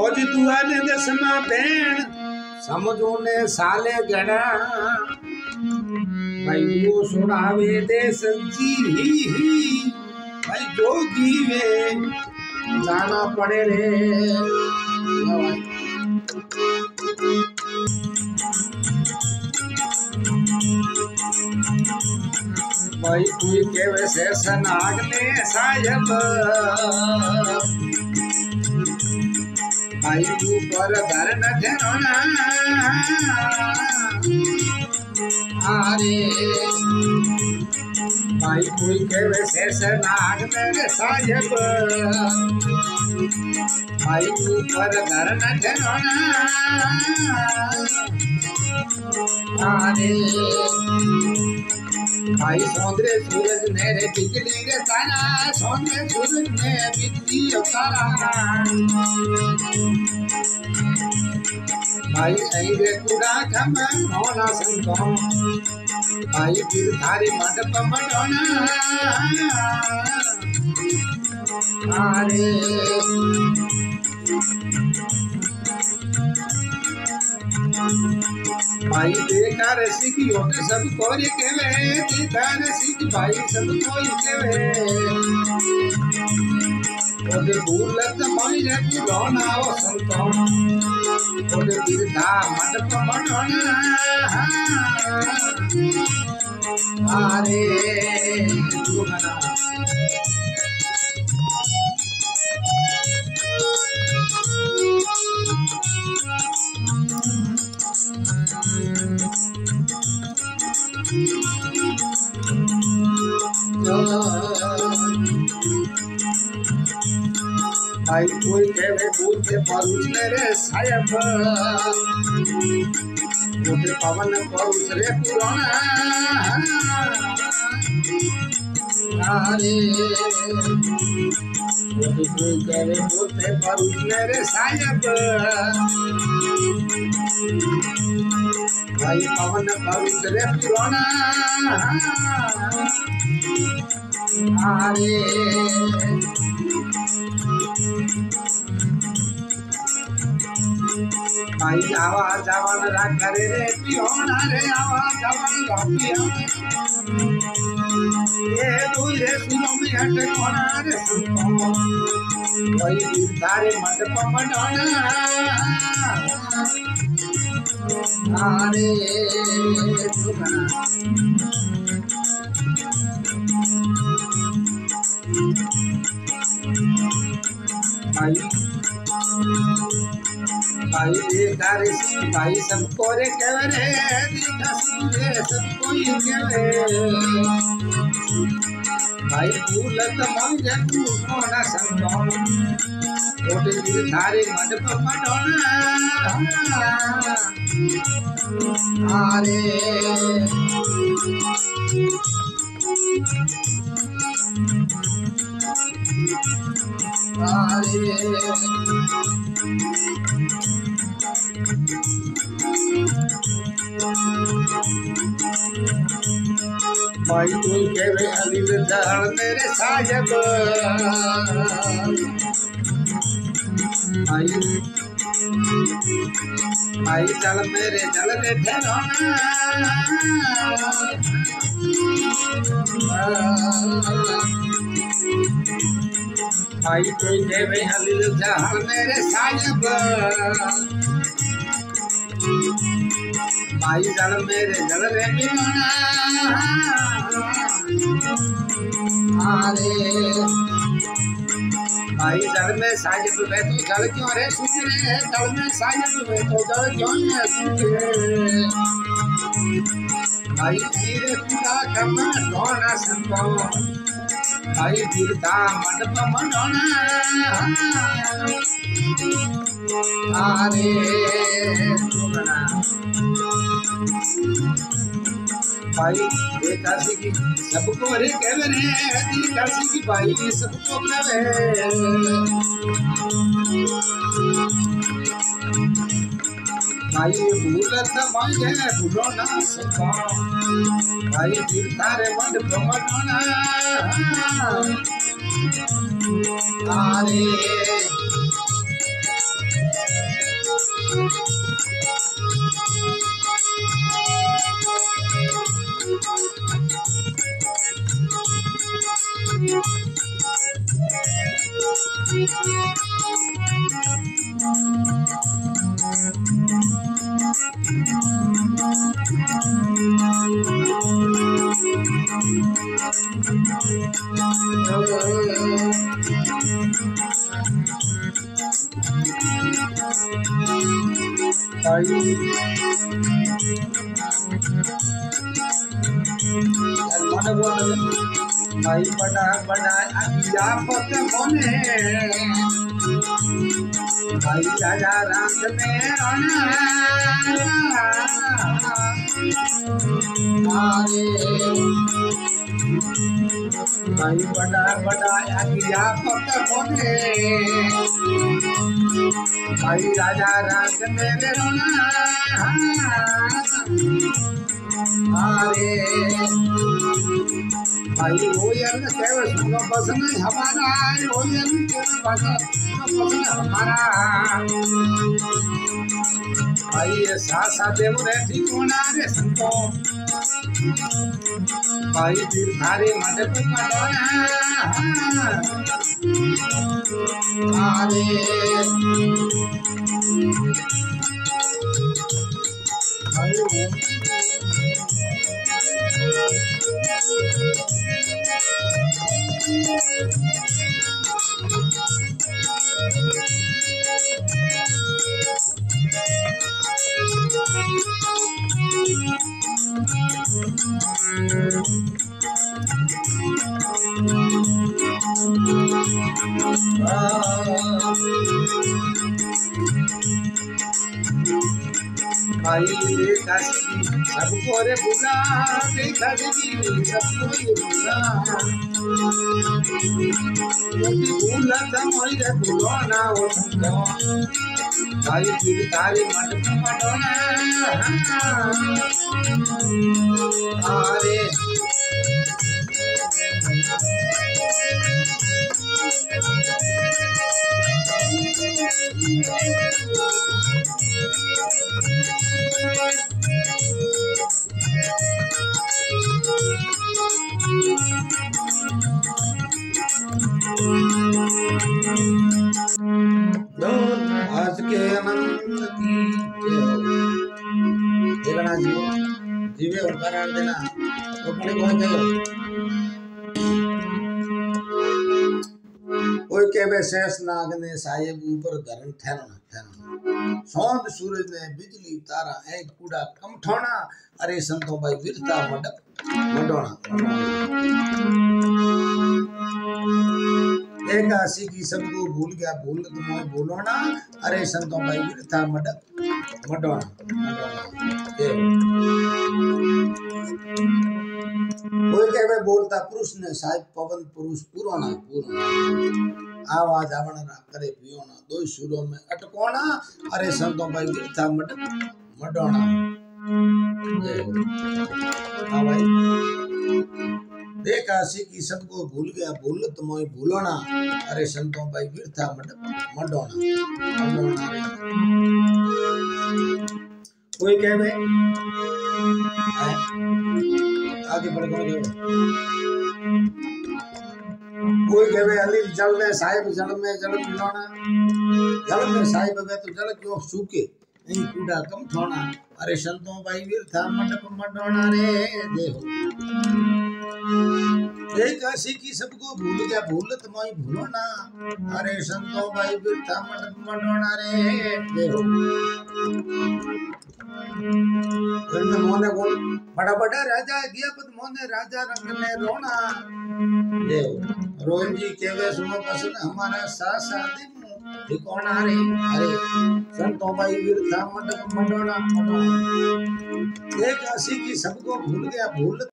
ओज दुआ ने दसमा भेण समझो ने साले गड़ा भाई वो सुनावे दे सच्ची ही भाई जोगी वे जाना पड़े रे भाई कोई केवे से सनाग ने साहेब भाई ऊपर घर न ठहरना अरे भाई कोई केवे से सनाग ने साहेब भाई ऊपर घर न ठहरना अरे भाई सौंदर्य सूरज ने रे बिजली रे तारा सौंदर्य सूरज ने बिजली तारा भाई नहीं रे कुड़ा खम होना संतो भाई फिर थारी मंडप मंडोना अरे भाई बेकार सिख योटे सब कोरी केवे बेकार सिख भाई सब कोई केवे ओदे भूलत मई रे पुराना ओ संतो ओदे बिरधा मंडप मंडोना अरे दुगना भाई कोई केवे पूछे परुष रे साहेब ओदे पवन परुष रे पुराना अरे ओदे कोई केवे पूछे परुष रे साहेब भाई पवन परुष रे पुराना अरे भाई आवाज जवान राख रे पियोना रे आवाज जवान राखिया ये दूल्हे सुनो में हट कोना रे सुनो भाई तारे मंडप मंडोना अरे सुना भाई भाई बेकार भाई सबको रे केवे रे सबको ही केवे भाई भूलत मंगे तू कोना संतो ओटे थारे मंडप मंडोना अरे भाई तू केवे अलील जान मेरे साहेब भाई चल मेरे चल रे ठहरना भाई कोई केवे अलील जान मेरे साहेब भाई चल मेरे चल रे मिलना अरे भाई जल में साहिब में तो जल क्यों रे सुखे जल में साहिब में तो जल क्यों है सुखे भाई तेरे पूरा कम ढोना संतो भाई बिरता मंडप मंडोना अरे भाई एकासी की सबको रे केवे रे एकासी की भाई सबको केवे भाई भूलत मांगे भूलो ना सका भाई बिरता रे मंडप मंडोना तारे भाई बड़ा बड़ा अगिया पत मोने भाई राजा राम में भाई बड़ा बड़ा अगिया पत मोने भाई राजा राम में रोना भाई ओयल केवल सुनो बसन हमारा ओयल केवल बसन हमारा भाई सासा देव रे ठिकाना रे संतो भाई दिल थारे मडप मडोना भाई देखा सबको रे बुला देखा सबको ये बुला भूला तमोई रे बुलाना ओ संतो भाई फिर तारे मडप मडोना अरे आज के अनंत की देखना जीवे और करार देना तो अपने को कोई कहवे शेष नाग ने साहेब ऊपर धरण ठहरना सौंद सूरज ने बिजली तारा एक कूड़ा कम ठोना अरे संतों भाई विरता मडक मडोना एकासी की सबको भूल गया भूल तुम्हें बोलो ना अरे संतों भाई विरता मडक मडोना कोई कहवे बोलता पुरुष ने साहिब पवन पुरुष पुराना आवाज आवना करे पियोना दो सुरों में अटकोना अरे संतों भाई विरता मडक मडोना भाई देखा की सबको भूल गया भूल तुम्हें भूलोना अरे संतों भाई विरता मडक मडोना कोई कहवे आगे बढ़ गए कोई कहवे अली जल में साहिब जल मिलाना जल में साहिब वे तो जल क्यों सूखे नहीं कूड़ा कम ठोना अरे संतों भाई विरता मडक मडोना रे देखो एक ऐसी की सबको भूल गया भूल तुम्हें भूलो ना अरे संतों भाई विरता मडक मडोना रे देखो मोने बोल बड़ा बड़ा राजा गया पद मोने राजा रंग में रोना देव रोहन जी केवे सुनो पसंद हमारा सासा दिन ठिकाना रे अरे संतों भाई विरता मडक मडोना एक ऐसी की सबको भूल गया भूल